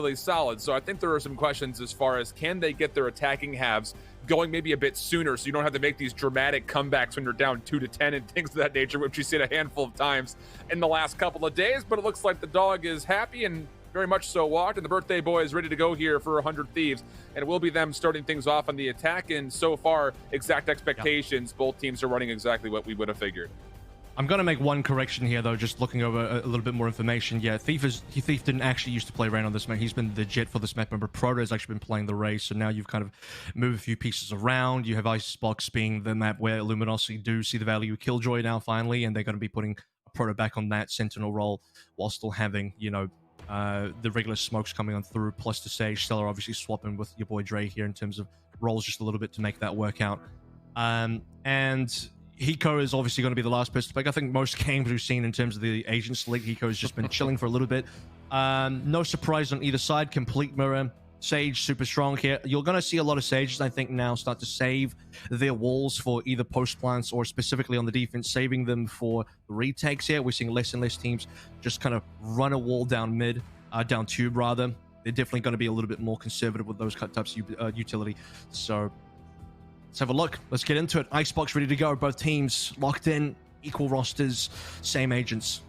really solid. So I think there are some questions as far as can they get their attacking halves going maybe a bit sooner so you don't have to make these dramatic comebacks when you're down 2-10 and things of that nature, which we've seen a handful of times in the last couple of days. But it looks like the dog is happy and very much so walked, and the birthday boy is ready to go here for 100 Thieves, and it will be them starting things off on the attack. And so far, exact expectations, both teams are running exactly what we would have figured. I'm going to make one correction here, though, just looking over a little bit more information. Yeah, Thief didn't actually used to play Rain on this map. He's been the Jet for this map. Remember, Proto has actually been playing the Ray, so now you've kind of moved a few pieces around. You have Icebox being the map where Luminosity do see the value of Killjoy now, finally, and they're going to be putting Proto back on that Sentinel role while still having, you know, the regular smokes coming on through, plus the Sage. Stellar obviously swapping with your boy Dre here in terms of roles just a little bit to make that work out. And Hiko is obviously going to be the last person to pick. I think most games we've seen in terms of the Agents League, Hiko has just been chilling for a little bit. No surprise on either side. Complete mirror. Sage super strong here. You're going to see a lot of Sages, I think, now start to save their walls for either post plants or specifically on the defense, saving them for retakes here. We're seeing less and less teams just kind of run a wall down mid, down tube rather. They're definitely going to be a little bit more conservative with those types of utility. So let's have a look. Let's get into it. Icebox ready to go. Both teams locked in, equal rosters, same agents.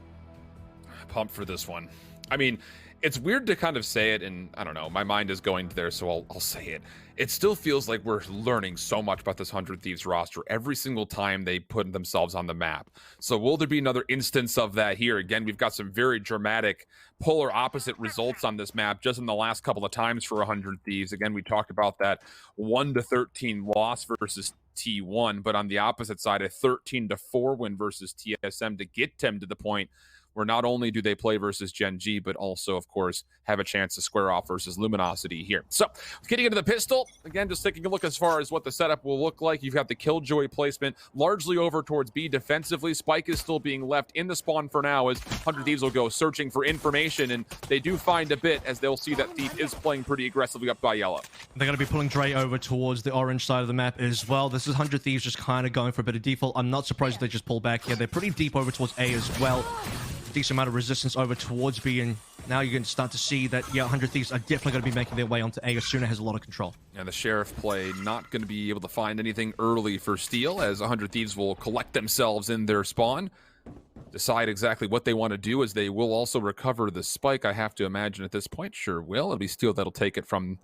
Pumped for this one. I mean, it's weird to kind of say it, and I don't know, my mind is going there, so I'll say it. It still feels like we're learning so much about this 100 Thieves roster every single time they put themselves on the map. So will there be another instance of that here? Again, we've got some very dramatic polar opposite results on this map just in the last couple of times for 100 Thieves. Again, we talked about that 1-13 loss versus T1, but on the opposite side, a 13-4 win versus TSM to get them to the point where not only do they play versus Gen G, but also, of course, have a chance to square off versus Luminosity here. So, getting into the pistol, again, just taking a look as far as what the setup will look like. You've got the Killjoy placement largely over towards B defensively. Spike is still being left in the spawn for now as 100 Thieves will go searching for information, and they do find a bit as they'll see that Thief is playing pretty aggressively up by yellow. They're going to be pulling Dre over towards the orange side of the map as well. This is 100 Thieves just kind of going for a bit of default. I'm not surprised if they just pull back here. They're pretty deep over towards A as well. Decent amount of resistance over towards B, and now you're going to start to see that, yeah, 100 Thieves are definitely going to be making their way onto A as Suna has a lot of control. And the Sheriff play not going to be able to find anything early for Steel, as 100 Thieves will collect themselves in their spawn, decide exactly what they want to do, as they will also recover the Spike, I have to imagine at this point. Sure will. It'll be Steel that'll take it from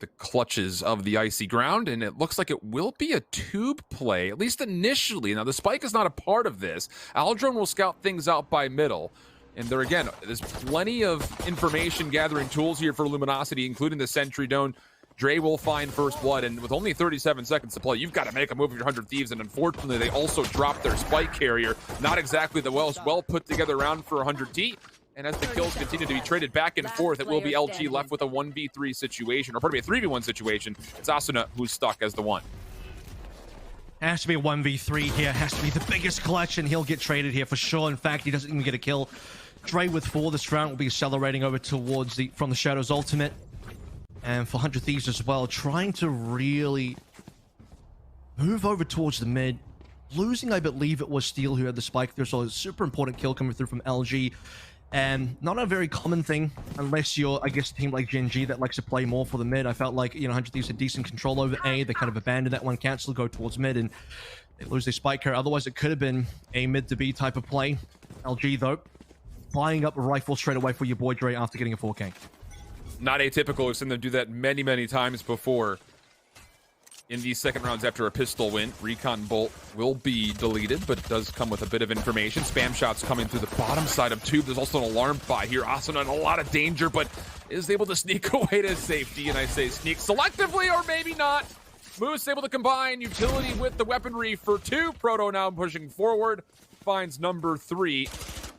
the clutches of the icy ground, and it looks like it will be a tube play, at least initially. Now, the Spike is not a part of this. Aldrone will scout things out by middle, and there again, there's plenty of information gathering tools here for Luminosity, including the Sentry Dome. Dre will find first blood, and with only 37 seconds to play, you've got to make a move of your 100 Thieves, and unfortunately, they also dropped their Spike carrier. Not exactly the well put together round for 100 T. And as the kills continue to be traded back and forth, it will be LG left with a 1v3 situation, or pardon me, a 3v1 situation. It's Asuna who's stuck as the one. Has to be a 1v3 here. Has to be the biggest clutch, and he'll get traded here for sure. In fact, he doesn't even get a kill. Dre with 4 this round will be accelerating over towards from the Shadow's ultimate. And for 100 Thieves as well, trying to really move over towards the mid. Losing, I believe it was Steel who had the Spike. There's a super important kill coming through from LG. And not a very common thing, unless you're, I guess, a team like Gen G that likes to play more for the mid. I felt like, 100 Thieves had decent control over A. They kind of abandoned that one, cancel, go towards mid, and they lose their Spike carrier. Otherwise, it could have been a mid to B type of play. LG, though, buying up a rifle straight away for your boy Dre after getting a 4K. Not atypical. We've seen them do that many, many times before. In these second rounds after a pistol win, Recon Bolt will be deleted, but it does come with a bit of information. Spam shots coming through the bottom side of tube. There's also an alarm by here. Asuna in a lot of danger, but is able to sneak away to safety. And I say sneak selectively, or maybe not. Moose able to combine utility with the weaponry for 2. Proto now pushing forward. Finds number 3.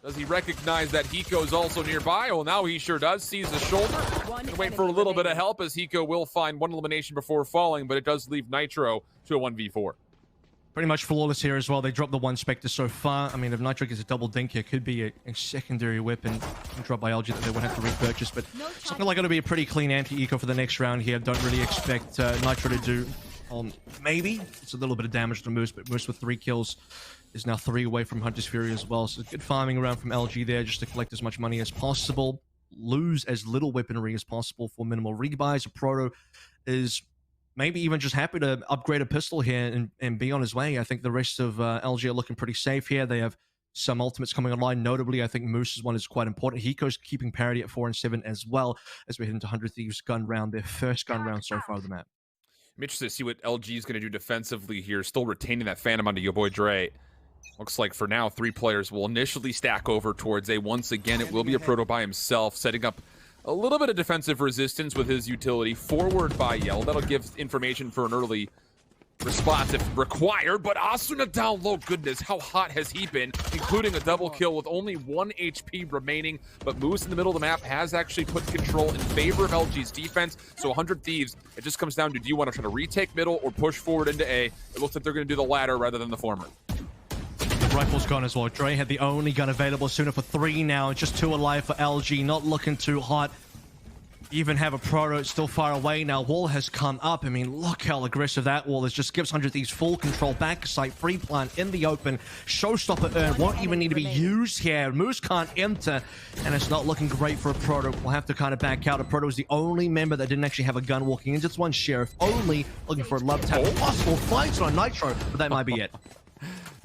Does he recognize that Hiko's also nearby? Well, now he sure does. Sees the shoulder. And wait for a little bit of help, as Hiko will find one elimination before falling, but it does leave Nitro to a 1v4. Pretty much flawless here as well. They dropped the 1 Spectre so far. I mean, if Nitro gets a double dink here, could be a secondary weapon dropped by LG that they won't have to repurchase. But something like it'll be a pretty clean anti-eco for the next round here. Don't really expect Nitro to do maybe. It's a little bit of damage to Moose, but Moose with 3 kills is now 3 away from Hunter's Fury as well. So good farming around from LG there just to collect as much money as possible. lose as little weaponry as possible for minimal rebuys. A Proto is maybe even just happy to upgrade a pistol here and be on his way. I think the rest of LG are looking pretty safe here. They have some ultimates coming online. Notably, I think Moose's one is quite important. Hiko's keeping parity at 4 and 7 as well as we head into 100 Thieves gun round, their first gun round so far of the map. I'm interested to see what LG is going to do defensively here, still retaining that Phantom onto your boy Dre. Looks like for now, 3 players will initially stack over towards A. Once again, it will be a Proto by himself, setting up a little bit of defensive resistance with his utility forward by Yell. That'll give information for an early response if required, but Asuna down low. Goodness, how hot has he been, including a double kill with only 1 HP remaining. But Moose in the middle of the map has actually put control in favor of LG's defense. So 100 Thieves, it just comes down to, do you want to try to retake middle or push forward into A? It looks like they're going to do the latter rather than the former. Rifle's gone as well. Dre had the only gun available. Sooner for 3 now. Just 2 alive for LG. Not looking too hot. Even have a Proto still far away now. Wall has come up. I mean, look how aggressive that wall is. Just gives 100 Thieves full control. Back site, free plant in the open. Showstopper urn won't even need to be used here. Moose can't enter, and it's not looking great for a Proto. We'll have to kind of back out. A Proto was the only member that didn't actually have a gun walking in. Just one Sheriff only looking for a love tap. Possible finds on Nitro, but that might be it.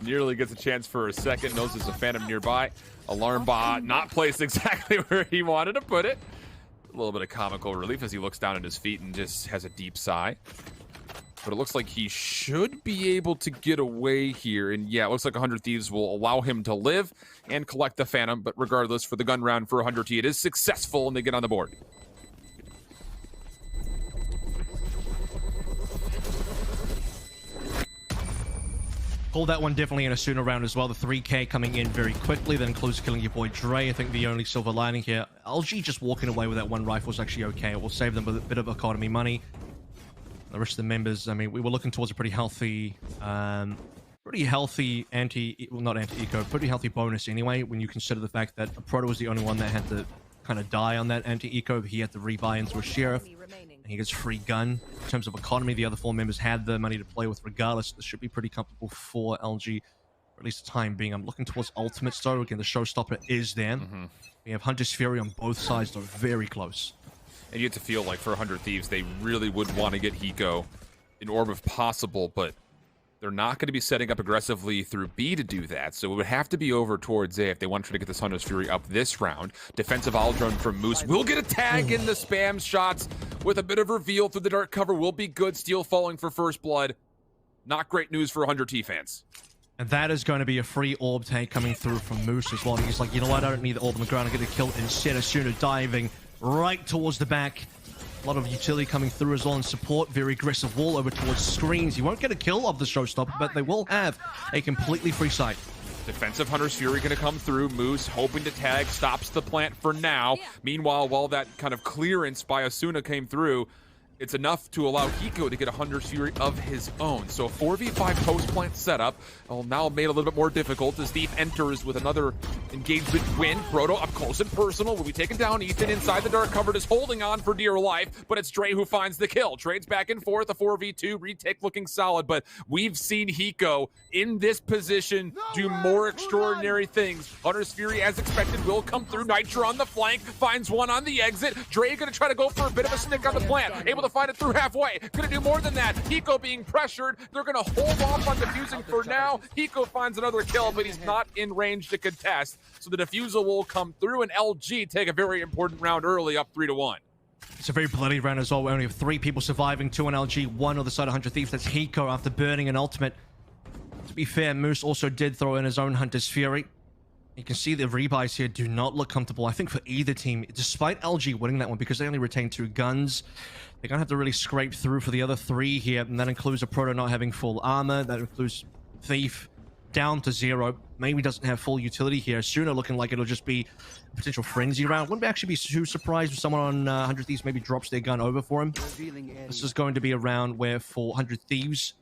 Nearly gets a chance for a second. Knows there's a Phantom nearby. Alarm bot not placed exactly where he wanted to put it. A little bit of comical relief as he looks down at his feet and just has a deep sigh. But it looks like he should be able to get away here. And yeah, it looks like 100 Thieves will allow him to live and collect the Phantom. But regardless, for the gun round for 100 T, it is successful and they get on the board. Called that one definitely in a sooner round as well. The 3K coming in very quickly. That includes killing your boy Dre. I think the only silver lining here. LG just walking away with that 1 rifle is actually okay. It will save them a bit of economy money. The rest of the members, I mean, we were looking towards a pretty healthy pretty healthy pretty healthy bonus anyway, when you consider the fact that Proto was the only one that had to kind of die on that anti-eco. He had to rebuy into a Sheriff. He gets free gun. In terms of economy, the other 4 members had the money to play with regardless. This should be pretty comfortable for LG, for at least the time being. I'm looking towards ultimates though. Again, the showstopper is there. We have Hunter's Fury on both sides, though, very close. And you get to feel like for 100 Thieves, they really would want to get Hiko in orb if possible, but they're not going to be setting up aggressively through B to do that, so it would have to be over towards A if they want to try to get this Hunter's Fury up this round. Defensive Olive Drone from Moose will get a tag in the spam shots with a bit of reveal through the dark cover. Will be good. Steel falling for first blood. Not great news for 100 T fans. And that is going to be a free orb take coming through from Moose as well. He's like, you know what, I don't need the orb on the ground. I'm going to kill instead of Sooner diving right towards the back. A lot of utility coming through as well in support. Very aggressive wall over towards screens. You won't get a kill of the showstopper, but they will have a completely free site. Defensive Hunter's Fury going to come through. Moose hoping to tag, stops the plant for now. Meanwhile, while that kind of clearance by Asuna came through, it's enough to allow Hiko to get a Hunter's Fury of his own. So a 4v5 post-plant setup, now made a little bit more difficult as Thief enters with another engagement win. Proto up close and personal will be taken down. Ethan inside the dark cover is holding on for dear life, but it's Dre who finds the kill. Trades back and forth, a 4v2, retake looking solid, but we've seen Hiko in this position do more extraordinary things. Hunter's Fury, as expected, will come through. Nitro on the flank, finds one on the exit. Dre gonna try to go for a bit of a snick on the plant, able to find it through halfway. Gonna do more than that. Hiko being pressured. They're gonna hold off on defusing for now. Hiko finds another kill, but he's not in range to contest. So the defusal will come through, and LG take a very important round early, up 3-1. It's a very bloody round as well. We only have 3 people surviving, 2 on LG, 1 on the side of 100 Thieves. That's Hiko after burning an ultimate. To be fair, Moose also did throw in his own Hunter's Fury. You can see the rebuys here do not look comfortable, I think, for either team. Despite LG winning that one, because they only retain 2 guns, they're going to have to really scrape through for the other 3 here, and that includes a Proto not having full armor. That includes Thief down to 0. Maybe doesn't have full utility here. Sooner looking like it'll just be a potential frenzy round. Wouldn't actually be too surprised if someone on 100 Thieves maybe drops their gun over for him. This is going to be a round where for 100 Thieves,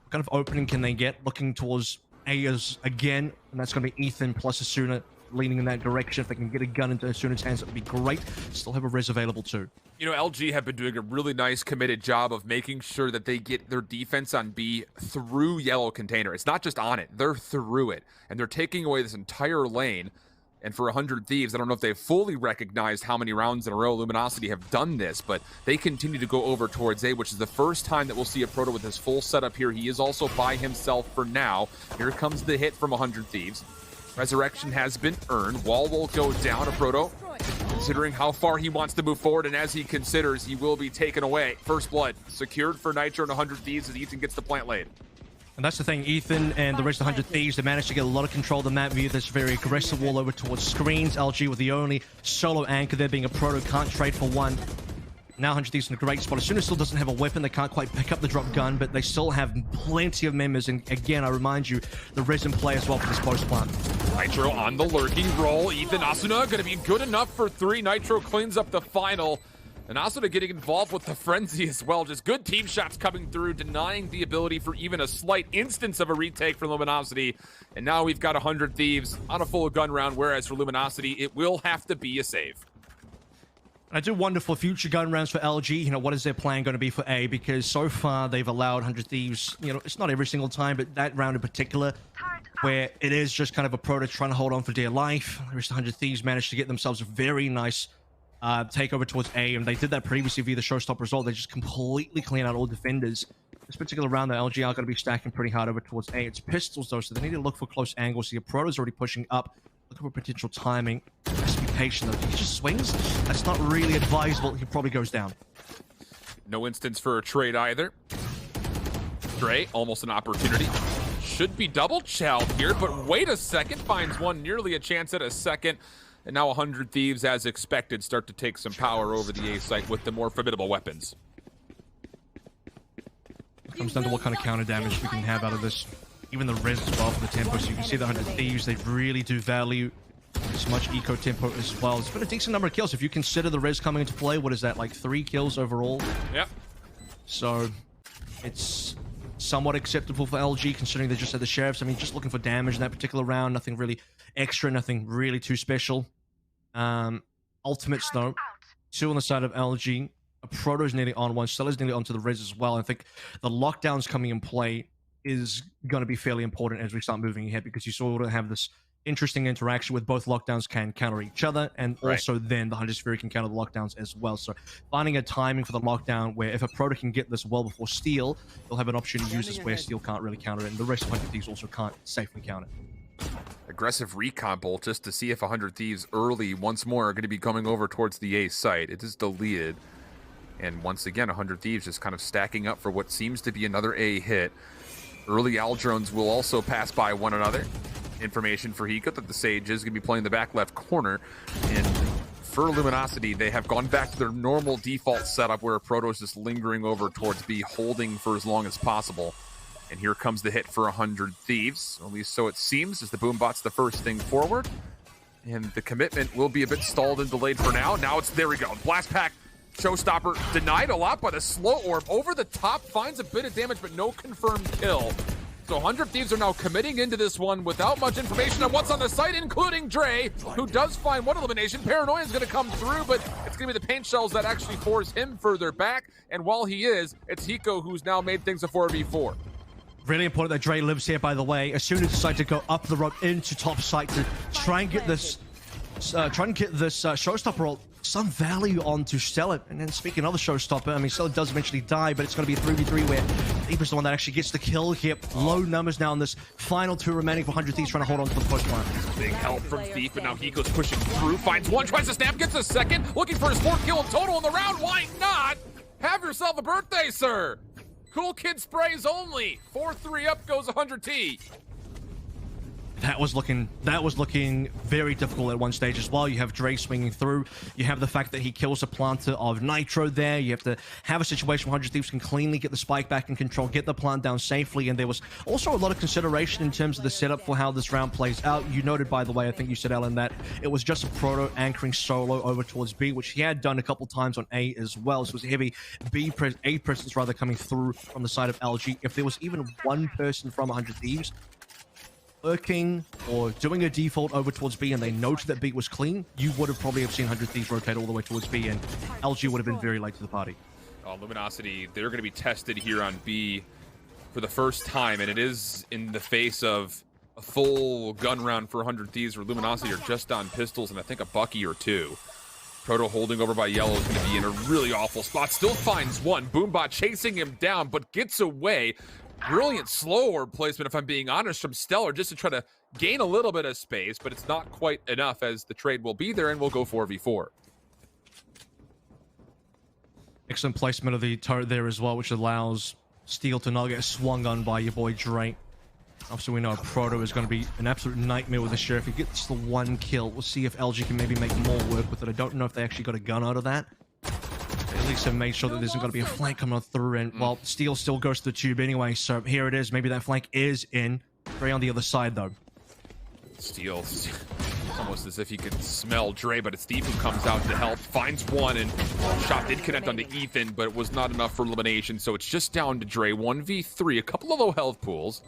what kind of opening can they get? Looking towards Ayers again, and that's going to be Ethan plus Asuna leaning in that direction. If they can get a gun into Asuna's hands, that would be great. Still have a res available too. You know, LG have been doing a really nice committed job of making sure that they get their defense on B through yellow container. It's not just on it, they're through it. And they're taking away this entire lane. And for 100 Thieves, I don't know if they've fully recognized how many rounds in a row Luminosity have done this, but they continue to go over towards A, which is the first time that we'll see a Proto with his full setup here. He is also by himself for now. Here comes the hit from 100 Thieves. Resurrection has been earned. Wall will go down. A Proto, considering how far he wants to move forward, and as he considers, he will be taken away. First blood secured for Nitro and 100 Thieves as Ethan gets the plant laid. And that's the thing, Ethan and the rest of the 100 Thieves, they managed to get a lot of control of the map via this very aggressive wall over towards screens. LG with the only solo anchor there being a Proto, can't trade for one. Now 100 Thieves in a great spot. As soon as still doesn't have a weapon, they can't quite pick up the drop gun, but they still have plenty of members. And again, I remind you, the Resin play as well for this post plant. Nitro on the lurking roll. Ethan Asuna gonna be good enough for 3. Nitro cleans up the final. And Asuna getting involved with the frenzy as well. Just good team shots coming through, denying the ability for even a slight instance of a retake for Luminosity. And now we've got 100 Thieves on a full gun round, whereas for Luminosity, it will have to be a save. I do wonder for future gun rounds for LG, what is their plan going to be for A? Because so far they've allowed 100 Thieves, it's not every single time, but that round in particular, where it is just kind of a Proto trying to hold on for dear life. The rest of 100 Thieves managed to get themselves a very nice takeover towards A, and they did that previously via the showstopper result. They just completely clean out all defenders. This particular round, the LG are going to be stacking pretty hard over towards A. It's pistols though, so they need to look for close angles. So your Proto's already pushing up, looking for potential timing. Just be patient though. He just swings. That's not really advisable. He probably goes down. No instance for a trade either. Dre, almost an opportunity. Should be double chowed here, but wait a second. Finds one, nearly a chance at a second. And now 100 Thieves, as expected, start to take some power over the A site with the more formidable weapons. It comes down to what kind of counter damage we can have out of this. Even the res as well for the tempo. So you can see the 100 Thieves, they really do value as much eco tempo as well. It's been a decent number of kills. If you consider the res coming into play, what is that, like 3 kills overall? Yep. So it's somewhat acceptable for LG, considering they just had the sheriffs. I mean, just looking for damage in that particular round. Nothing really extra, nothing really too special. Ultimates though, 2 on the side of LG. A Proto's nearly on one, Stella's nearly onto the res as well. I think the lockdowns coming in play is going to be fairly important as we start moving ahead, because you sort of have this interesting interaction with both lockdowns can counter each other, and also then the 100 Sphere can counter the lockdowns as well. So finding a timing for the lockdown where if a Proto can get this well before Steel, they'll have an option to use this where Steel can't really counter it, and the rest of 100 Thieves also can't safely counter it. Aggressive recon bolt just to see if 100 Thieves early once more are going to be coming over towards the A site. It is deleted. And once again, 100 Thieves just kind of stacking up for what seems to be another A hit. Early Aldrones will also pass by one another. Information for Hiko that the Sage is going to be playing the back left corner. And for Luminosity, they have gone back to their normal default setup where a Proto is just lingering over towards B, holding for as long as possible. And here comes the hit for 100 Thieves, at least so it seems, as the Boombot's the first thing forward. And the commitment will be a bit stalled and delayed for now. Now it's, there we go. Blast Pack, Showstopper, denied a lot by the slow orb. Over the top, finds a bit of damage, but no confirmed kill. So 100 Thieves are now committing into this one without much information on what's on the site, including Dre, who does find one elimination. Paranoia is going to come through, but it's going to be the paint shells that actually force him further back. And while he is, it's Hiko who's now made things a 4v4. Really important that Dre lives here, by the way. As soon as he decides to go up the road into top site to try and get this, showstopper ult, some value onto Stella. And then speaking of the showstopper, I mean, Stella does eventually die, but it's going to be a 3v3 where Deepa's the one that actually gets the kill here. Low numbers now in this final 2 remaining for 100 Thieves trying to hold on to the push line. Big help from Thief, but now Hiko's pushing through, finds one, tries to snap, gets a second, looking for his 4th kill in total in the round. Why not? Have yourself a birthday, sir. Cool kid sprays only. 4-3 up goes 100T. That was looking very difficult at one stage as well. You have Dre swinging through. You have the fact that he kills a planter of Nitro there. You have to have a situation where 100 Thieves can cleanly get the spike back in control, get the plant down safely, and there was also a lot of consideration in terms of the setup for how this round plays out. You noted, by the way, I think you said, Ellen, that it was just a Proto anchoring solo over towards B, which he had done a couple times on A as well. So it was a heavy A presence rather coming through from the side of LG. If there was even one person from 100 Thieves lurking or doing a default over towards B and they noted that B was clean, you would have probably seen 100 Thieves rotate all the way towards B, and LG would have been very late to the party. Luminosity, they're going to be tested here on B for the first time, and it is in the face of a full gun round for 100 Thieves, where Luminosity are just on pistols and I think a Bucky or two. Proto holding over by Yellow is going to be in a really awful spot. Still finds one. Boombot chasing him down, but gets away. Brilliant slow orb placement, if I'm being honest, from Stellar, just to try to gain a little bit of space, but it's not quite enough, as the trade will be there and we'll go 4v4. Excellent placement of the turret there as well, which allows Steel to not get swung on by your boy Dre. Obviously, we know Proto is going to be an absolute nightmare with the Sheriff. If he gets the one kill, we'll see if LG can maybe make more work with it. I don't know if they actually got a gun out of that. They at least have made sure that there's going to be a flank coming through, and well, Steel still goes to the tube anyway, so here it is. Maybe that flank is in. Dre on the other side, though. Steel, almost as if he could smell Dre, but it's Steve who comes out to help, finds one, and shot did connect onto Ethan, but it was not enough for elimination, so it's just down to Dre. 1v3, a couple of low health pools.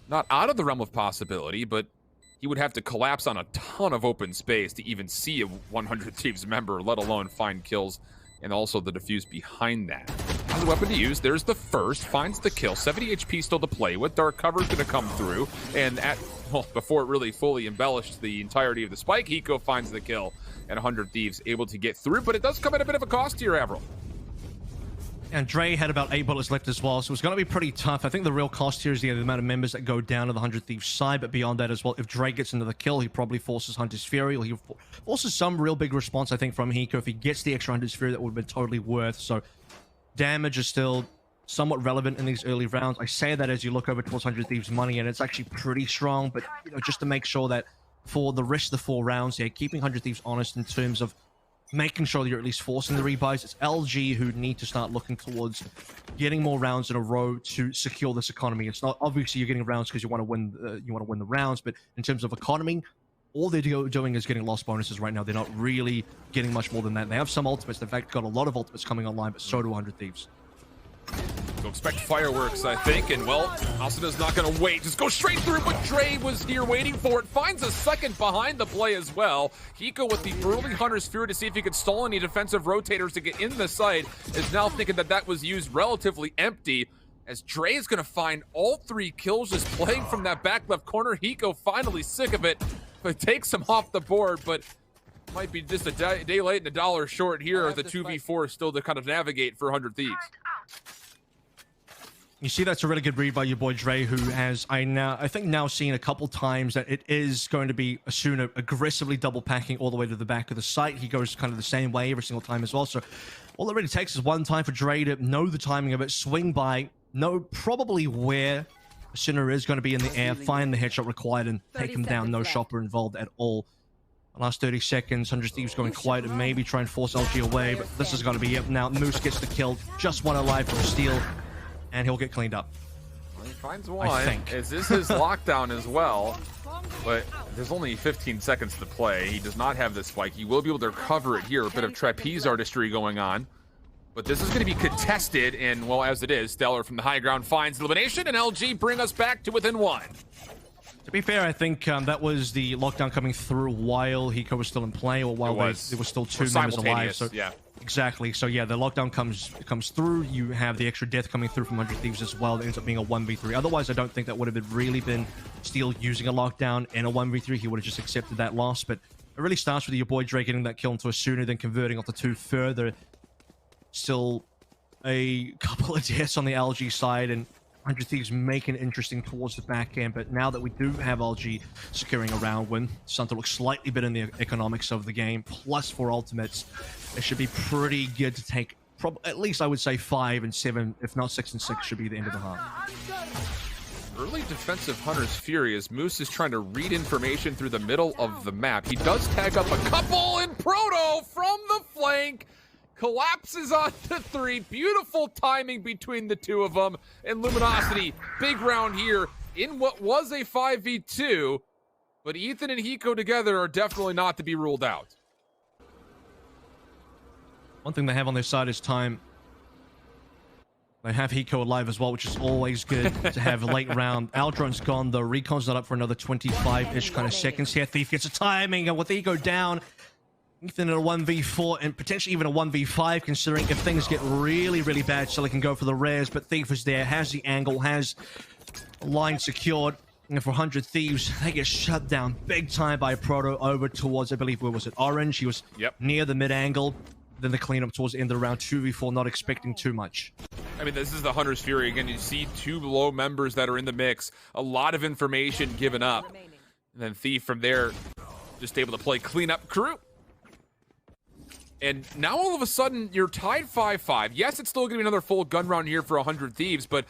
Not out of the realm of possibility, but he would have to collapse on a ton of open space to even see a 100 Thieves member, let alone find kills, and also the defuse behind that. Has a weapon to use. There's the first, finds the kill. 70 HP still to play with. Dark cover's going to come through, and before it really fully embellished the entirety of the spike, Hiko finds the kill, and 100 Thieves able to get through, but it does come at a bit of a cost here, Avril. And Dre had about 8 bullets left as well, so it's going to be pretty tough. I think the real cost here is the amount of members that go down to the 100 Thieves side, but beyond that as well, if Dre gets into the kill, he probably forces Hunter's Fury, or he forces some real big response, I think, from Hiko. If he gets the extra Hunter's Fury, that would have been totally worth. So damage is still somewhat relevant in these early rounds. I say that as you look over towards 100 Thieves money, and it's actually pretty strong, but just to make sure that for the rest of the 4 rounds here, keeping 100 Thieves honest in terms of making sure that you're at least forcing the rebuys. It's LG who need to start looking towards getting more rounds in a row to secure this economy. It's not obviously you're getting rounds because you want to win the rounds, but in terms of economy, all they're doing is getting lost bonuses right now. They're not really getting much more than that. They have some ultimates. They've in fact got a lot of ultimates coming online, but so do 100 Thieves. So expect fireworks, I think, and well, Asuna's not going to wait. Just go straight through, but Dre was here waiting for it. Finds a second behind the play as well. Hiko with the early Hunter's Fury to see if he could stall any defensive rotators to get into the site is now thinking that that was used relatively empty, as Dre is going to find all 3 kills just playing from that back left corner. Hiko finally sick of it, but takes him off the board, but might be just a day late and a dollar short here. The 2v4 still to kind of navigate for 100 Thieves. You see, that's a really good read by your boy Dre, who has, I think now seen a couple times that it is going to be Asuna aggressively double packing all the way to the back of the site. He goes kind of the same way every single time as well. So all it really takes is one time for Dre to know the timing of it, swing by, know probably where Asuna is going to be in the air, find the headshot required, and take him down. No shopper involved at all. The last 30 seconds, 100 Thieves going quiet and maybe try and force LG away, but this is going to be it. Now Moose gets the kill, just one alive from Steel, and he'll get cleaned up. Well, he finds one. I think. Is this his lockdown as well? But there's only 15 seconds to play. He does not have this spike. He will be able to recover it here. A bit of trapeze artistry going on. But this is going to be contested, and well, as it is, Stellar from the high ground finds elimination, and LG bring us back to within 1. To be fair, I think that was the lockdown coming through while Hiko was still in play, or while there was still 2 members alive. So yeah. Exactly. So yeah, the lockdown comes through. You have the extra death coming through from 100 Thieves as well. It ends up being a 1v3. Otherwise, I don't think that would have really been Steel using a lockdown in a 1v3. He would have just accepted that loss. But it really starts with your boy Drake getting that kill into a sooner, then converting off the 2 further. Still a couple of deaths on the LG side, and 100 Thieves making it interesting towards the back end. But now that we do have LG securing a round win, something looks slightly better in the economics of the game, plus 4 ultimates, it should be pretty good to take, at least I would say 5 and 7, if not 6 and 6 should be the end of the half. Early defensive Hunter's Fury as Moose is trying to read information through the middle of the map. He does tag up a couple, and Proto from the flank collapses onto 3. Beautiful timing between the 2 of them. And Luminosity, big round here in what was a 5v2. But Ethan and Hiko together are definitely not to be ruled out. One thing they have on their side is time. They have Hiko alive as well, which is always good to have a late round. Aldron's gone, though. Recon's not up for another 25-ish kind of seconds here. Thief gets a timing, and with Hiko down, Ethan in a 1v4 and potentially even a 1v5, considering if things get really, really bad, so they can go for the rares. But Thief is there, has the angle, has a line secured. And for 100 Thieves, they get shut down big time by Proto over towards, I believe, where was it? Orange. He was near the mid angle. Then the cleanup towards the end of the round, 2v4, not expecting too much. I mean, this is the Hunter's Fury. Again, you see two low members that are in the mix. A lot of information given up. And then Thief from there, just able to play cleanup crew. And now all of a sudden, you're tied 5-5. Yes, it's still going to be another full gun round here for 100 Thieves, but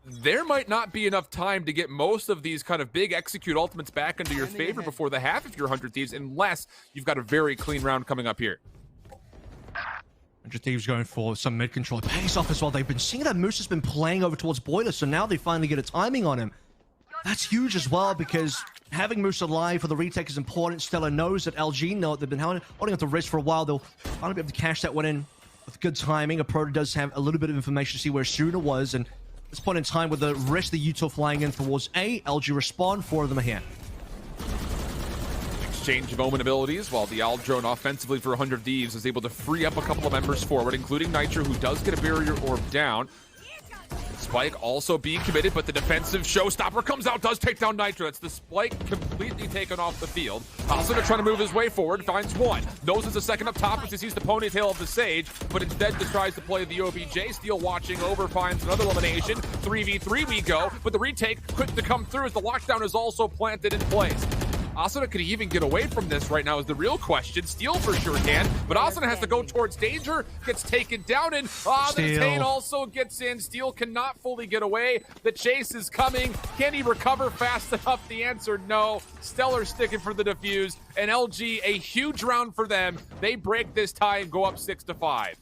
there might not be enough time to get most of these kind of big execute ultimates back into your favor before the half if you're 100 Thieves, unless you've got a very clean round coming up here. 100 Thieves going for some mid control. It pays off as well. They've been seeing that Moose has been playing over towards Boiler, so now they finally get a timing on him. That's huge as well, because having Moose alive for the retake is important. Stella knows that LG know they've been holding up the wrist for a while. They'll finally be able to cash that one in with good timing. A Proto does have a little bit of information to see where Suna was, and at this point in time, with the rest of the Utah flying in towards A, LG respond, 4 of them are here. Exchange of omen abilities, while the Owl Drone offensively for 100 Thieves is able to free up a couple of members forward, including Nitro, who does get a barrier orb down. Spike also being committed, but the defensive showstopper comes out, does take down Nitro. It's the Spike completely taken off the field. Asuna trying to move his way forward, finds one. Knows there's a second up top as he sees the ponytail of the Sage, but instead just tries to play the OBJ. Steel watching over, finds another elimination. 3v3 we go, but the retake quick to come through as the lockdown is also planted in place. Asuna could even get away from this right now is the real question. Steel for sure can, but Asuna has to go towards danger, gets taken down, and the Detain also gets in. Steel cannot fully get away. The chase is coming. Can he recover fast enough? The answer, no. Stellar sticking for the defuse, and LG, a huge round for them. They break this tie and go up 6-5.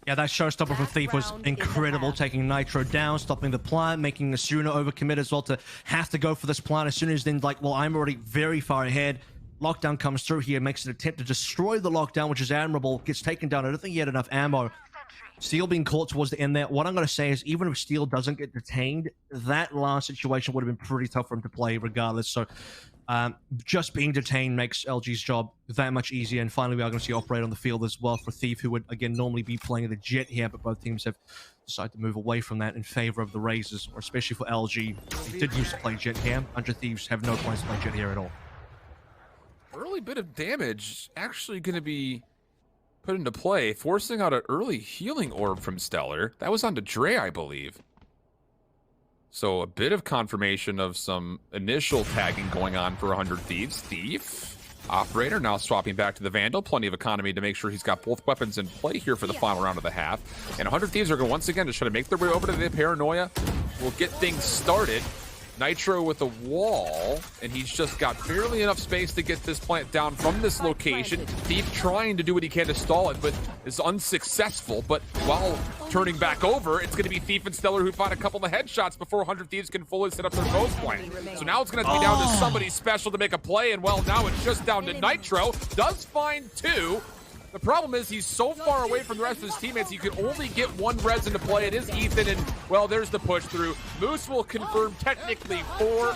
Yeah, that showstopper for Thief was incredible, taking Nitro down, stopping the plant, making Asuna overcommit as well to have to go for this plant as soon as then, like, well, I'm already very far ahead. Lockdown comes through here, makes an attempt to destroy the lockdown, which is admirable, gets taken down. I don't think he had enough ammo. Steel being caught towards the end there. What I'm going to say is, even if Steel doesn't get detained, that last situation would have been pretty tough for him to play regardless. So just being detained makes LG's job that much easier. And finally, we are going to see operate on the field as well for Thief, who would, again, normally be playing the Jet here, but both teams have decided to move away from that in favor of the Razors, or especially for LG. He did used to play Jet here. 100 Thieves have no plans to play Jet here at all. Early bit of damage actually going to be put into play, forcing out an early healing orb from Stellar. That was onto Dre, I believe. So a bit of confirmation of some initial tagging going on for 100 Thieves. Thief, Operator now swapping back to the Vandal. Plenty of economy to make sure he's got both weapons in play here for the final round of the half. And 100 Thieves are going to once again just try to make their way over to the Paranoia. We'll get things started. Nitro with a wall, and he's just got barely enough space to get this plant down from this location. Thief trying to do what he can to stall it, but is unsuccessful. But while turning back over, it's going to be Thief and Stellar who find a couple of headshots before 100 Thieves can fully set up their ghost plant. So now it's going to be down to somebody special to make a play, and well, now it's just down to Nitro. Does find two. The problem is he's so far away from the rest of his teammates, you can only get one res into play. It is Ethan, and, well, there's the push through. Moose will confirm technically 4,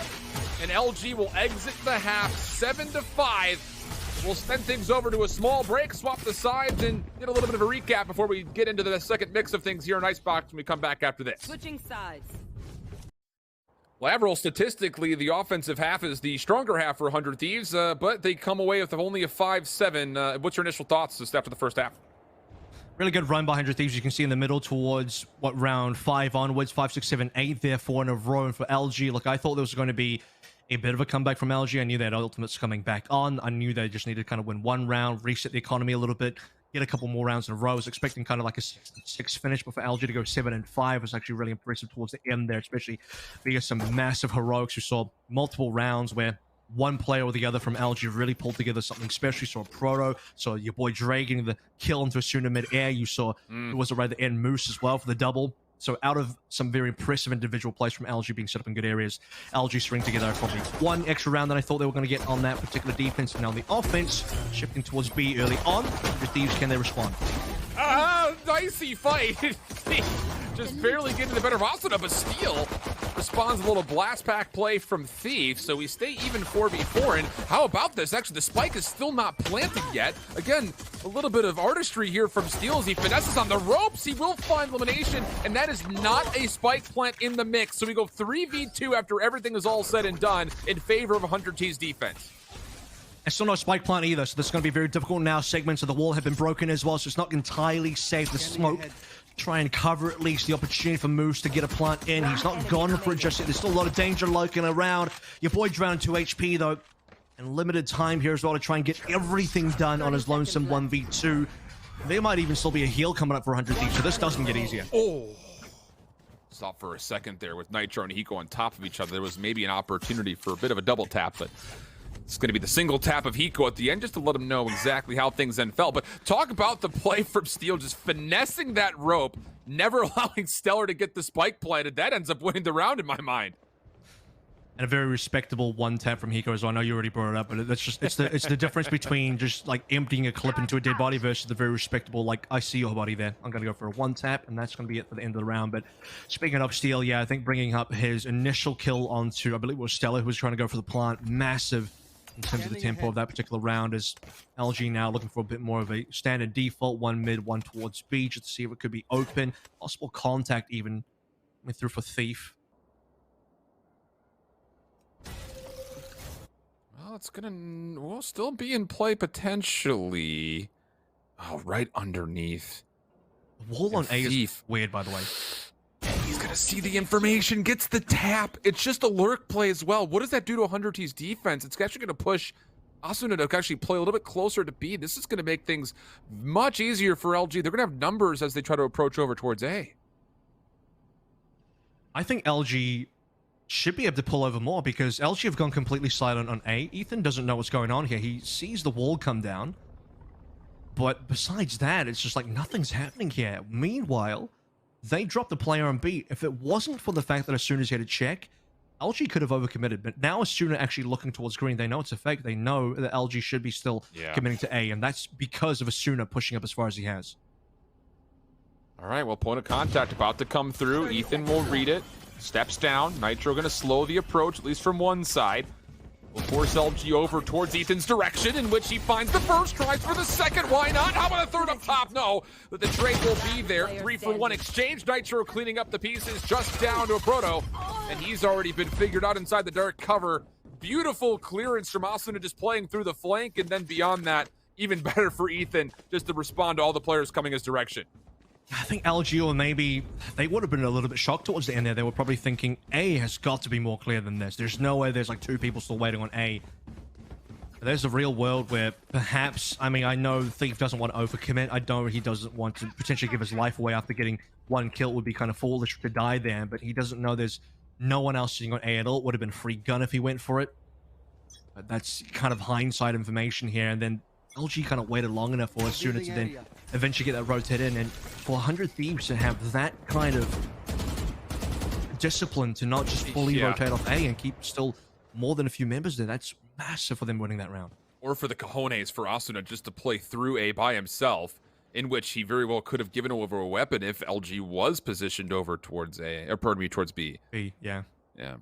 and LG will exit the half 7-5. We'll send things over to a small break, swap the sides, and get a little bit of a recap before we get into the second mix of things here in Icebox when we come back after this. Switching sides. Lateral, statistically, the offensive half is the stronger half for 100 Thieves, but they come away with only a 5-7. What's your initial thoughts just after the first half? Really good run by 100 Thieves. You can see in the middle towards, what, round 5 onwards, 5, 6, 7, 8 there, 4 in a row. And for LG, look, I thought there was going to be a bit of a comeback from LG. I knew that Ultimate's coming back on. I knew they just needed to kind of win one round, reset the economy a little bit, get a couple more rounds in a row. I was expecting kind of like a 6 finish, but for LG to go 7-5 was actually really impressive towards the end there, especially via some massive heroics. We saw multiple rounds where one player or the other from LG really pulled together something special. You saw Proto, so your boy Dre getting the kill into Asuna mid-air. You saw it was right at the end Moose as well for the double. So out of some very impressive individual plays from LG being set up in good areas, LG string together probably one extra round than I thought they were going to get on that particular defense. And now the offense shifting towards B early on. The Thieves, can they respond? Dicey fight. just barely getting the better of Asuna, but Steel responds a little blast pack play from Thief, so we stay even 4v4. And how about this? Actually, the spike is still not planted yet. Again, a little bit of artistry here from Steel as he finesses on the ropes. He will find elimination, and that is not a spike plant in the mix. So we go 3v2 after everything is all said and done in favor of 100 T's defense. It's still no spike plant either, so this is going to be very difficult now. Segments of the wall have been broken as well, so it's not entirely safe. The smoke, try and cover at least the opportunity for Moose to get a plant in. He's not gone for it just yet. There's still a lot of danger lurking around. Your boy drowned 2 HP though, and limited time here as well to try and get everything done on his lonesome 1v2. There might even still be a heal coming up for 100 Thieves, so this doesn't get easier. Oh. Stop for a second there with Nitro and Hiko on top of each other. There was maybe an opportunity for a bit of a double tap, but it's going to be the single tap of Hiko at the end just to let him know exactly how things then felt. But talk about the play from Steel, just finessing that rope, never allowing Stellar to get the spike planted. That ends up winning the round in my mind. And a very respectable one tap from Hiko as well. I know you already brought it up, but that's just it's the difference between just like emptying a clip into a dead body versus the very respectable, like, I see your body there. I'm going to go for a one tap, and that's going to be it for the end of the round. But speaking of Steel, yeah, I think bringing up his initial kill onto, I believe it was Stellar, who was trying to go for the plant, massive in terms of the tempo of that particular round, is LG now looking for a bit more of a standard default, one mid, one towards B, just to see if it could be open. Possible contact even. Went through for Thief. Well, it's gonna, we'll still be in play potentially. Oh, right underneath. The wall on A Thief. is weird, by the way. He's gonna see the information, gets the tap. It's just a lurk play as well. What does that do to 100 T's defense? It's actually gonna push Asuna to actually play a little bit closer to B. This is gonna make things much easier for LG. They're gonna have numbers as they try to approach over towards A. I think LG should be able to pull over more because LG have gone completely silent on A. Ethan doesn't know what's going on here. He sees the wall come down. But besides that, it's just like nothing's happening here. Meanwhile, they dropped the player on B. If it wasn't for the fact that Asuna had a check, LG could have overcommitted. But now Asuna actually looking towards green. They know it's a fake. They know that LG should be still committing to A. And that's because of Asuna pushing up as far as he has. All right, well, point of contact about to come through. Ethan will read it. Steps down. Nitro going to slow the approach, at least from one side. Will force LG over towards Ethan's direction, in which he finds the first, tries for the second. Why not? How about a third up top? No, but the trade will be there. 3-for-1 exchange. Nitro cleaning up the pieces, just down to a Proto. And he's already been figured out inside the dark cover. Beautiful clearance from Asuna just playing through the flank. And then beyond that, even better for Ethan just to respond to all the players coming his direction. I think LG, or maybe they would have been a little bit shocked towards the end there. They were probably thinking A has got to be more clear than this. There's no way there's like 2 people still waiting on A. But there's a real world where perhaps, I mean, I know Thief doesn't want to overcommit. I know he doesn't want to potentially give his life away after getting 1 kill. It would be kind of foolish to die there, but he doesn't know there's no one else sitting on A at all. It would have been free gun if he went for it. But that's kind of hindsight information here. And then LG kind of waited long enough for Asuna to then eventually get that rotate in, and for 100 Thieves to have that kind of discipline to not just fully rotate off A and keep still more than a few members there, that's massive for them winning that round. Or for the cojones for Asuna just to play through A by himself, in which he very well could have given over a weapon if LG was positioned over towards A, or pardon me, towards B. B, yeah. Yeah.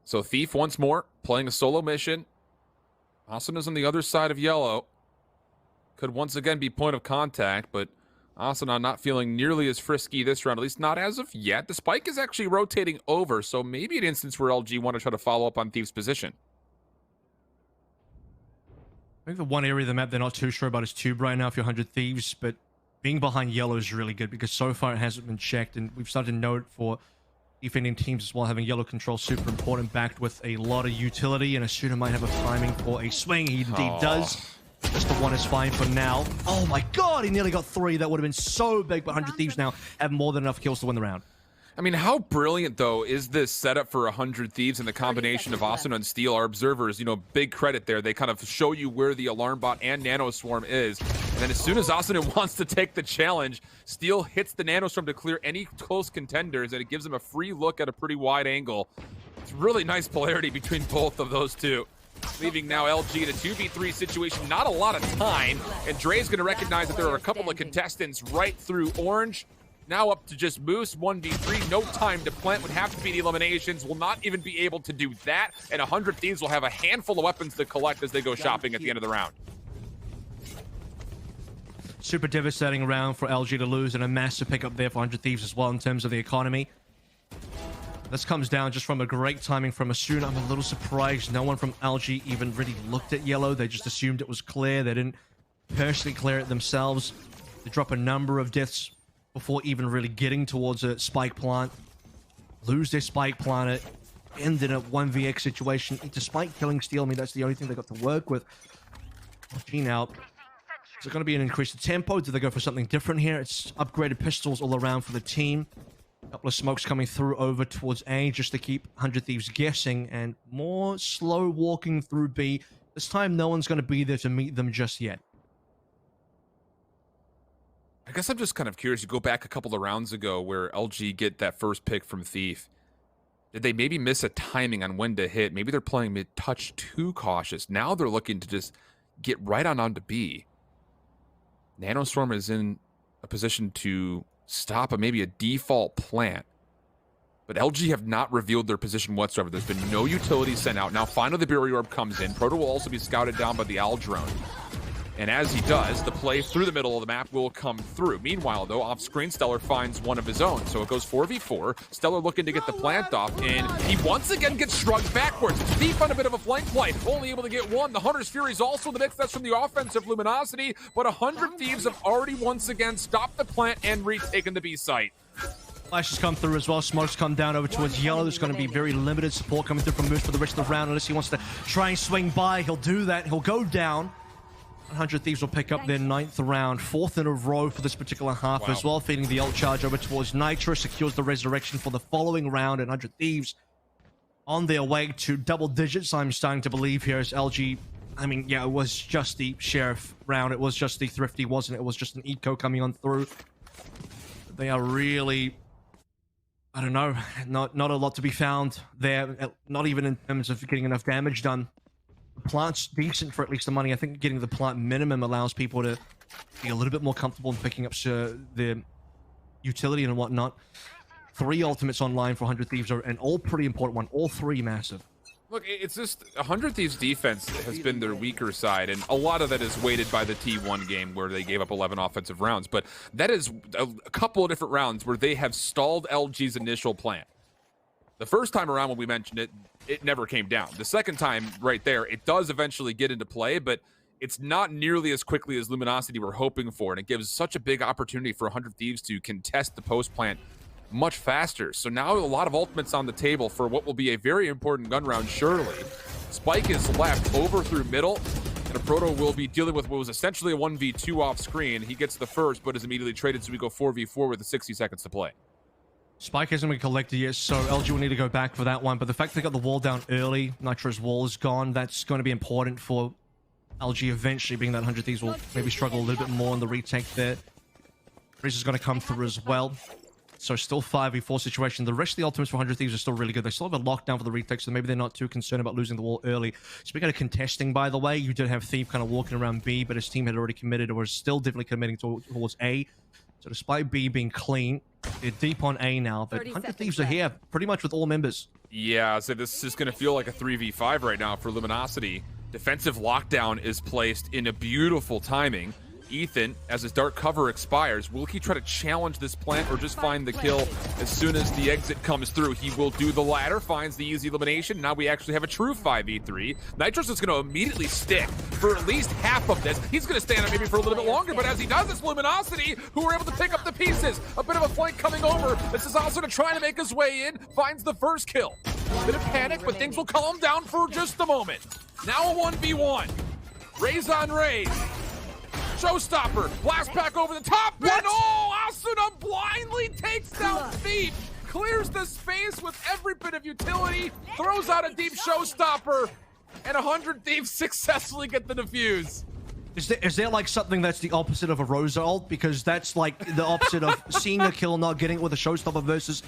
So Thief once more, playing a solo mission. Asuna's on the other side of yellow. Could once again be point of contact, but Asuna not feeling nearly as frisky this round, at least not as of yet. The spike is actually rotating over, so maybe an instance where LG want to try to follow up on Thief's position. I think the one area of the map they're not too sure about is Tube right now if you're 100 Thieves, but being behind yellow is really good because so far it hasn't been checked, and we've started to note for defending teams as well, having yellow control super important, backed with a lot of utility, and Asuna might have a timing for a swing. He indeed does. Just the one is fine for now. Oh my god, he nearly got 3. That would have been so big, but 100 Thieves now have more than enough kills to win the round. I mean, how brilliant, though, is this setup for 100 Thieves and the combination of Asuna and Steel? Our observers, you know, big credit there. They kind of show you where the Alarm Bot and Nanoswarm is. And then as soon as Asuna wants to take the challenge, Steel hits the Nanoswarm to clear any close contenders, and it gives him a free look at a pretty wide angle. It's really nice polarity between both of those two. Leaving now LG in a 2v3 situation, not a lot of time. And Dre's going to recognize that there are a couple of contestants right through orange. Now up to just Moose, 1v3, no time to plant, would have to be the eliminations, will not even be able to do that, and 100 Thieves will have a handful of weapons to collect as they go shopping at the end of the round. Super devastating round for LG to lose, and a massive pickup there for 100 Thieves as well in terms of the economy. This comes down just from a great timing from Asuna. I'm a little surprised no one from LG even really looked at yellow. They just assumed it was clear. They didn't personally clear it themselves. They drop a number of deaths before even really getting towards a spike plant. Lose their spike plant. End in a 1vx situation. Despite killing Steel, I mean, that's the only thing they got to work with. LG now. Is it going to be an increased tempo? Do they go for something different here? It's upgraded pistols all around for the team. A couple of smokes coming through over towards A just to keep 100 Thieves guessing, and more slow walking through B. This time, no one's going to be there to meet them just yet. I guess I'm just kind of curious. You go back a couple of rounds ago where LG get that first pick from Thief. Did they maybe miss a timing on when to hit? Maybe they're playing mid-touch too cautious. Now they're looking to just get right onto B. Nanostorm is in a position to stop maybe a default plant. But LG have not revealed their position whatsoever. There's been no utility sent out. Now finally the Barrier Orb comes in. Proto will also be scouted down by the Owl Drone. And as he does, the play through the middle of the map will come through. Meanwhile, though, off-screen, Stellar finds one of his own. So it goes 4v4. Stellar looking to get the plant off, and he once again gets shrugged backwards. Thief on a bit of a flank play, only able to get one. The Hunter's Fury is also in the mix. That's from the offensive Luminosity. But 100 Thieves have already once again stopped the plant and retaken the B site. Flashes come through as well. Smokes come down over towards yellow. There's going to be very limited support coming through from Moose for the rest of the round. Unless he wants to try and swing by, he'll do that. He'll go down. 100 Thieves will pick up their 9th round, 4th in a row for this particular half as well, feeding the ult charge over towards Nitro, secures the resurrection for the following round, and 100 Thieves on their way to double digits, I'm starting to believe here, as LG, I mean, yeah, it was just the Sheriff round, it was just the Thrifty, wasn't it? It was just an eco coming on through. They are really, I don't know, not a lot to be found there, not even in terms of getting enough damage done. The plant's decent for at least the money. I think getting the plant minimum allows people to be a little bit more comfortable in picking up the utility and whatnot. 3 ultimates online for 100 Thieves are an all pretty important one. All 3 massive. Look, it's just 100 Thieves defense has been their weaker side, and a lot of that is weighted by the T1 game where they gave up 11 offensive rounds. But that is a couple of different rounds where they have stalled LG's initial plan. The first time around when we mentioned it, it never came down. The second time right there, it does eventually get into play, but it's not nearly as quickly as Luminosity were hoping for, and it gives such a big opportunity for 100 Thieves to contest the post plant much faster. So now a lot of ultimates on the table for what will be a very important gun round, surely. Spike is left over through middle, and a Proto will be dealing with what was essentially a 1v2 off screen. He gets the first, but is immediately traded, so we go 4v4 with the 60 seconds to play. Spike hasn't been collected yet, so LG will need to go back for that one. But the fact they got the wall down early, Nitro's wall is gone, that's going to be important for LG eventually, being that 100 Thieves will maybe struggle a little bit more in the retake there. Breeze is going to come through as well. So still 5v4 situation. The rest of the ultimates for 100 Thieves are still really good. They still have a lockdown for the retake, so maybe they're not too concerned about losing the wall early. Speaking of contesting, by the way, you did have Thief kind of walking around B, but his team had already committed or was still definitely committing towards A. So despite B being clean, they're deep on A now, but 100 Thieves are here pretty much with all members. Yeah, so this is going to feel like a 3v5 right now for Luminosity. Defensive lockdown is placed in a beautiful timing. Ethan, as his dark cover expires, will he try to challenge this plant or just find the kill as soon as the exit comes through? He will do the latter, finds the easy elimination. Now we actually have a true 5v3. Nitros is going to immediately stick for at least half of this. He's going to stand up maybe for a little bit longer, but as he does, it's Luminosity who are able to pick up the pieces. A bit of a flank coming over. This is also to try to make his way in, finds the first kill. A bit of panic, but things will calm down for just a moment. Now a 1v1. Raise on raise. Showstopper, blast back over the top, and oh, Asuna blindly takes down Thief, clears the space with every bit of utility, throws out a deep Showstopper, and 100 Thieves successfully get the defuse. Is there like something that's the opposite of a Rosa ult? Because that's like the opposite of seeing a kill, not getting it with a Showstopper versus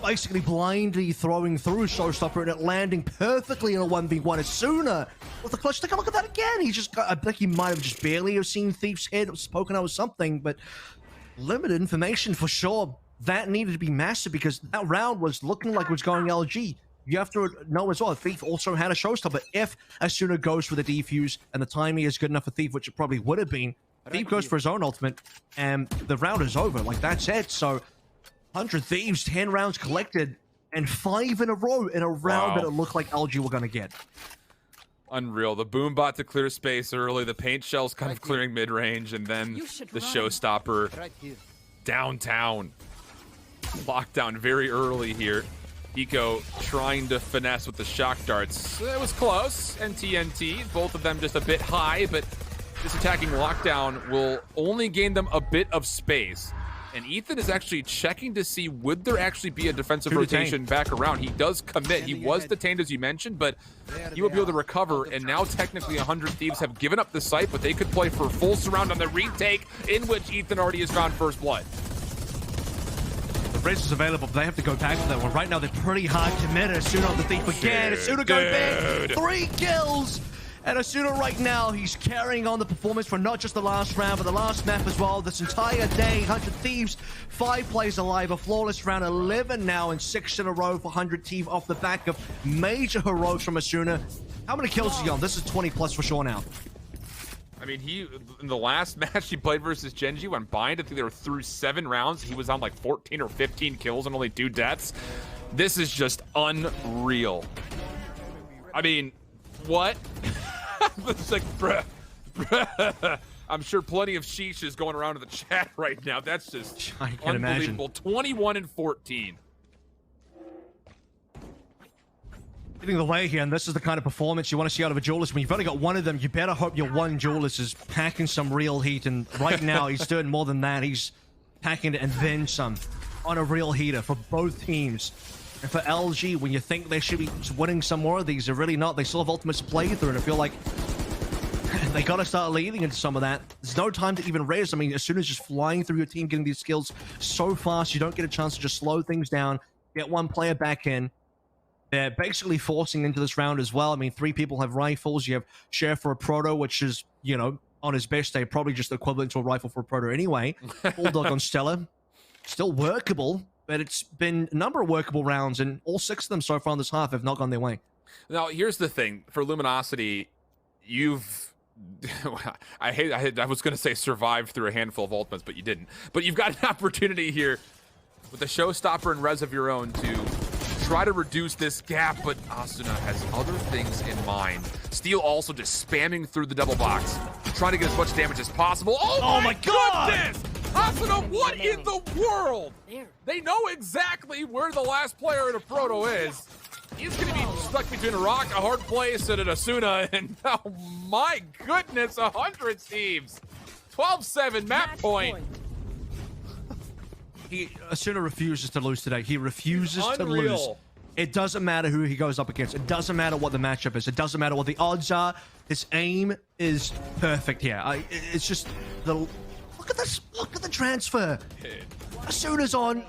basically blindly throwing through a Showstopper and it landing perfectly in a 1v1. Asuna with the clutch. Take a look at that again. He just got, I think he might have just barely have seen Thief's head, spoken out or something, but limited information for sure. That needed to be massive because that round was looking like it was going LG. You have to know as well, Thief also had a showstopper. If Asuna goes for the defuse and the timing is good enough for Thief, which it probably would have been, Thief goes for his own ultimate and the round is over. Like, that's it. So 100 Thieves, 10 rounds collected, and 5 in a row in a round that it looked like LG were going to get. Unreal. The boom bot to clear space early, the paint shells kind of clearing mid-range, and then the showstopper downtown. Lockdown very early here. Eco trying to finesse with the shock darts. It was close. NTNT, both of them just a bit high, but this attacking lockdown will only gain them a bit of space. And Ethan is actually checking to see would there actually be a defensive rotation back around. He does commit. He was detained, as you mentioned, but he will be able to recover. And now technically 100 Thieves have given up the site, but they could play for full surround on the retake, in which Ethan already has found first blood. The race is available, but they have to go back to that one. Right now, they're pretty hard committed. Asuna on the Thief again. Asuna going big. 3 kills. And Asuna right now, he's carrying on the performance for not just the last round, but the last map as well. This entire day, 100 Thieves, 5 plays alive, a flawless round, 11 now, and 6 in a row for 100 Thieves off the back of major heroics from Asuna. How many kills is he on? This is 20 plus for sure now. I mean, he in the last match he played versus Genji went bind. I think they were through 7 rounds. He was on like 14 or 15 kills and only 2 deaths. This is just unreal. I mean, what? It's like, bruh. I'm sure plenty of sheesh is going around in the chat right now. That's just unbelievable. 21 and 14. Getting the way here, and this is the kind of performance you want to see out of a duelist. When you've only got one of them, you better hope your one duelist is packing some real heat, and right now he's doing more than that. He's packing it and then some on a real heater for both teams. And for LG, when you think they should be winning some more of these, they're really not. They still have ultimates to play through, and I feel like they got to start leading into some of that. There's no time to even raise. I mean, as soon as just flying through your team, getting these skills so fast, you don't get a chance to just slow things down, get one player back in. They're basically forcing into this round as well. I mean, 3 people have rifles. You have Share for a Proto, which is, you know, on his best day, probably just equivalent to a rifle for a Proto anyway. Bulldog on Stella. Still workable, but it's been a number of workable rounds, and all 6 of them so far in this half have not gone their way. Now, here's the thing. For Luminosity, you've... I was going to say survived through a handful of ultimates, but you didn't. But you've got an opportunity here with a showstopper and res of your own to try to reduce this gap, but Asuna has other things in mind. Steel also just spamming through the double box, trying to get as much damage as possible. Oh my goodness! Asuna, what in the world? They know exactly where the last player in a Proto is. He's going to be stuck between a rock, a hard place, and an Asuna, and oh my goodness, 100 Thieves. 12-7, map point. Asuna refuses to lose today. He refuses to lose. It doesn't matter who he goes up against. It doesn't matter what the matchup is. It doesn't matter what the odds are. His aim is perfect here. It's just the... Look at this. Look at the transfer. Asuna's on...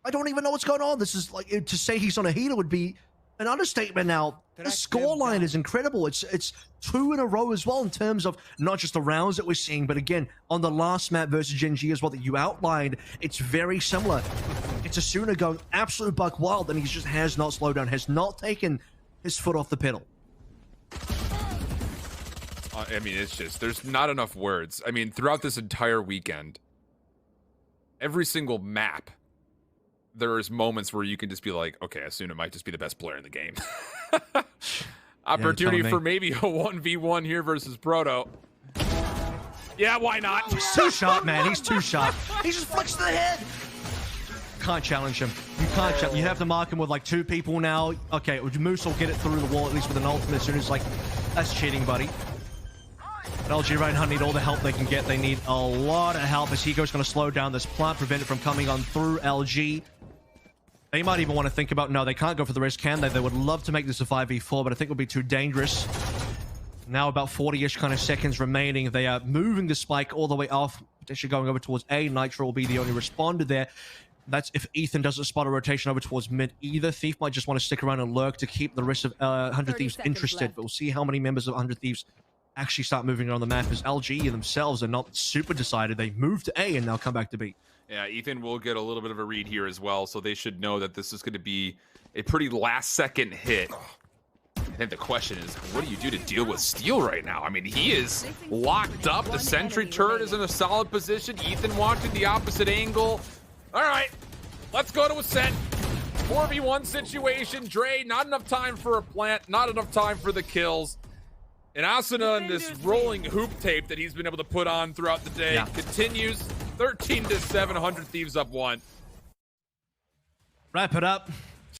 I don't even know what's going on. This is like... To say he's on a heater would be an understatement now. The scoreline is incredible. It's 2 in a row as well in terms of not just the rounds that we're seeing, but again, on the last map versus Genji as well that you outlined, it's very similar. It's Asuna going absolute buck wild, and he just has not slowed down, has not taken his foot off the pedal. I mean, it's just, there's not enough words. I mean, throughout this entire weekend, every single map, there is moments where you can just be like, okay, Asuna might just be the best player in the game. Opportunity for maybe a 1v1 here versus Proto. Yeah, why not? He's too sharp, man. He's too sharp. He just flicks to the head. Can't challenge him. You can't challenge. You have to mark him with like 2 people now. Okay, Moose will get it through the wall at least with an ultimate as soon as like, that's cheating, buddy. But LG right now need all the help they can get. They need a lot of help as Hiko's going to slow down this plant, prevent it from coming on through LG. They might even want to think about, no, they can't go for the risk, can they? They would love to make this a 5v4, but I think it would be too dangerous. Now about 40-ish kind of seconds remaining. They are moving the spike all the way off, potentially going over towards A. Nitro will be the only responder there. That's if Ethan doesn't spot a rotation over towards mid either. Thief might just want to stick around and lurk to keep the rest of 100 Thieves interested. But we'll see how many members of 100 Thieves actually start moving around the map, as LG themselves are not super decided. They move to A and now come back to B. Yeah, Ethan will get a little bit of a read here as well, so they should know that this is going to be a pretty last-second hit. I think the question is, what do you do to deal with Steel right now? I mean, he is locked up. The sentry turret is in a solid position. Ethan watching the opposite angle. All right, let's go to Ascent. 4v1 situation. Dre, not enough time for a plant, not enough time for the kills. And Asuna and this rolling hoop tape that he's been able to put on throughout the day continues. 13-7, 100 Thieves up 1. Wrap it up.